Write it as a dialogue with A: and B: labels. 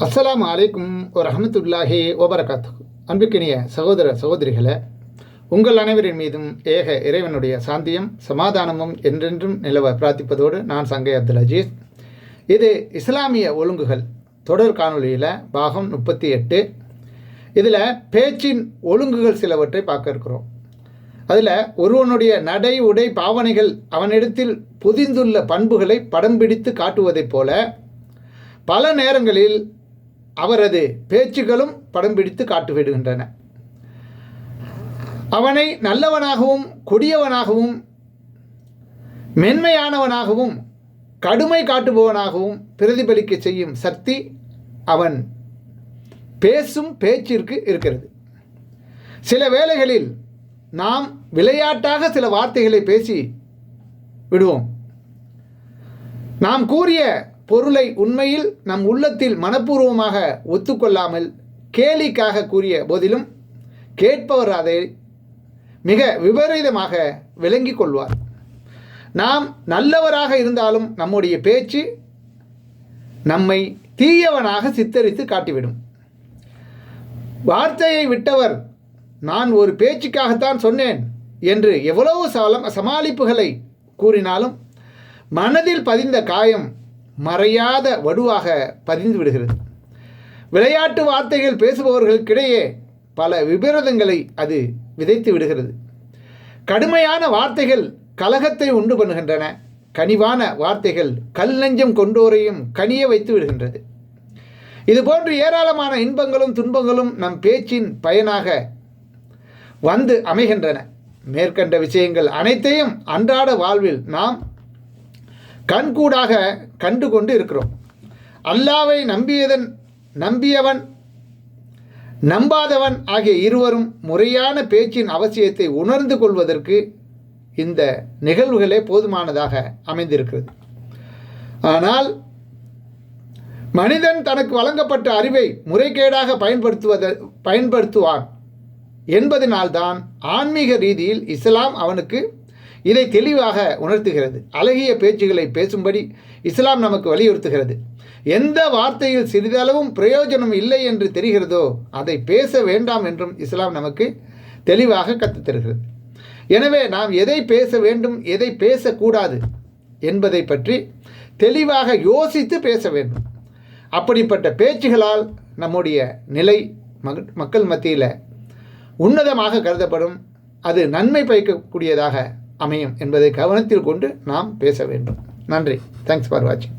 A: அஸ்ஸலாமு அலைக்கும் வரஹ்மத்துல்லாஹி வபரகாத்துஹு. அன்புக்கினிய சகோதர சகோதரிகளே, உங்கள் அனைவரின் மீதும் ஏக இறைவனுடைய சாந்தியும் சமாதானமும் என்றென்றும் நிலவ பிரார்த்திப்பதோடு நான் சங்கை அப்துல் அஜீஸ். இது இஸ்லாமிய ஒழுங்குகள் தொடர் காணொலியில் பாகம் 38. இதில் பேச்சின் ஒழுங்குகள் சிலவற்றை பார்க்க இருக்கிறோம். அதில் ஒருவனுடைய நடை உடை பாவனைகள் அவனிடத்தில் புதிந்துள்ள பண்புகளை படம் பிடித்து காட்டுவதைப் போல பல நேரங்களில் அவரது பேச்சுகளும் படம் பிடித்து காட்டுவிடுகின்றன. அவனை நல்லவனாகவும் கொடியவனாகவும் மென்மையானவனாகவும் கடுமை காட்டுபவனாகவும் பிரதிபலிக்க செய்யும் சக்தி அவன் பேசும் பேச்சிற்கு இருக்கிறது. சில வேளைகளில் நாம் விளையாட்டாக சில வார்த்தைகளை பேசி விடுவோம். நாம் கூறிய பொருளை உண்மையில் நம் உள்ளத்தில் மனப்பூர்வமாக ஒத்துக்கொள்ளாமல் கேலிக்காக கூறிய போதிலும் கேட்பவர் அதை மிக விபரீதமாக விளங்கி கொள்வார். நாம் நல்லவராக இருந்தாலும் நம்முடைய பேச்சு நம்மை தீயவனாக சித்தரித்து காட்டிவிடும். வார்த்தையை விட்டவர் நான் ஒரு பேச்சுக்காகத்தான் சொன்னேன் என்று எவ்வளவு சமாளிப்புகளை கூறினாலும் மனதில் பதிந்த காயம் மறையாத வடுவாக பதிந்து விடுகிறது. விளையாட்டு வார்த்தைகள் பேசுபவர்களுக்கிடையே பல விபரீதங்களை அது விதைத்து விடுகிறது. கடுமையான வார்த்தைகள் கலகத்தை உண்டு பண்ணுகின்றன. கனிவான வார்த்தைகள் கல் நெஞ்சம் கொண்டோரையும் கனிய வைத்து விடுகின்றது. இதுபோன்று ஏராளமான இன்பங்களும் துன்பங்களும் நம் பேச்சின் பயனாக வந்து அமைகின்றன. மேற்கண்ட விஷயங்கள் அனைத்தையும் அன்றாட வாழ்வில் நாம் கண்கூடாக கண்டு கொண்டு இருக்கிறோம். அல்லாவை நம்பியவன் நம்பாதவன் ஆகிய இருவரும் முறையான பேச்சின் அவசியத்தை உணர்ந்து கொள்வதற்கு இந்த நிகழ்வுகளே போதுமானதாக அமைந்திருக்கிறது. ஆனால் மனிதன் தனக்கு வழங்கப்பட்ட அறிவை முறைகேடாக பயன்படுத்துவான் என்பதனால்தான் ஆன்மீக ரீதியில் இஸ்லாம் அவனுக்கு இதை தெளிவாக உணர்த்துகிறது. அழகிய பேச்சுகளை பேசும்படி இஸ்லாம் நமக்கு வலியுறுத்துகிறது. எந்த வார்த்தையில் சிறிதளவும் பிரயோஜனம் இல்லை என்று தெரிகிறதோ அதை பேச வேண்டாம் என்றும் இஸ்லாம் நமக்கு தெளிவாக கற்றுத்தருகிறது. எனவே நாம் எதை பேச வேண்டும், எதை பேசக்கூடாது என்பதை பற்றி தெளிவாக யோசித்து பேச வேண்டும். அப்படிப்பட்ட பேச்சுகளால் நம்முடைய நிலை மக்கள் மத்தியில் உன்னதமாக கருதப்படும். அது நன்மை பயக்கக்கூடியதாக அமையும் என்பதை கவனத்தில் கொண்டு நாம் பேச வேண்டும். நன்றி. தேங்க்ஸ் ஃபார் வாட்சிங்.